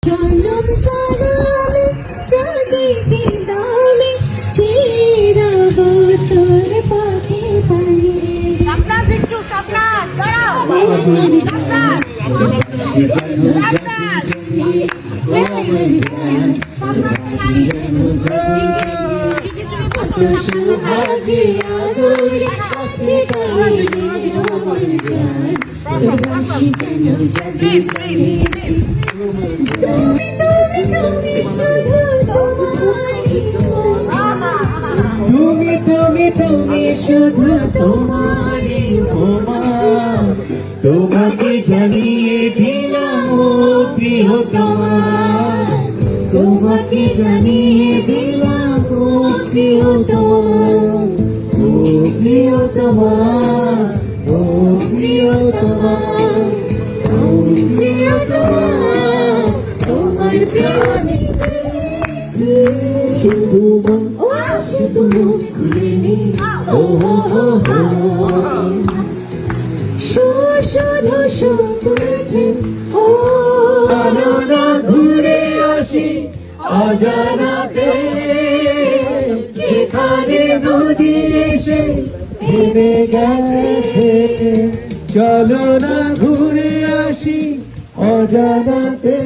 চলো চলো আমি প্রদীপের দামে চিরাবো তোর পাখি পায়ে সাবনাজ একটু সাবনাজ দাঁড়াও সাবনাজ সুহাগে আদরে কাছে কালে আমার জান ভালোবাসি যেন প্লিজ প্লিজ তুমি শুধু তোমারই ক্ষমা তোমাকে জানিয়ে দিলাম ও প্রিয়তমা তোমাকে জানিয়ে দিলাম ও প্রিয়তমা ও প্রিয়তমা ও প্রিয়তমা ও প্রিয়তমা তোমার প্রেমে শুধু মন শুধু মুখ খুলে নি ও শুধু শুনছে ও না ঘুরে আসি অজানাতে যেখানে নদী এসে থেমে গেছে চলো না ঘুরে আসি অজানাতে।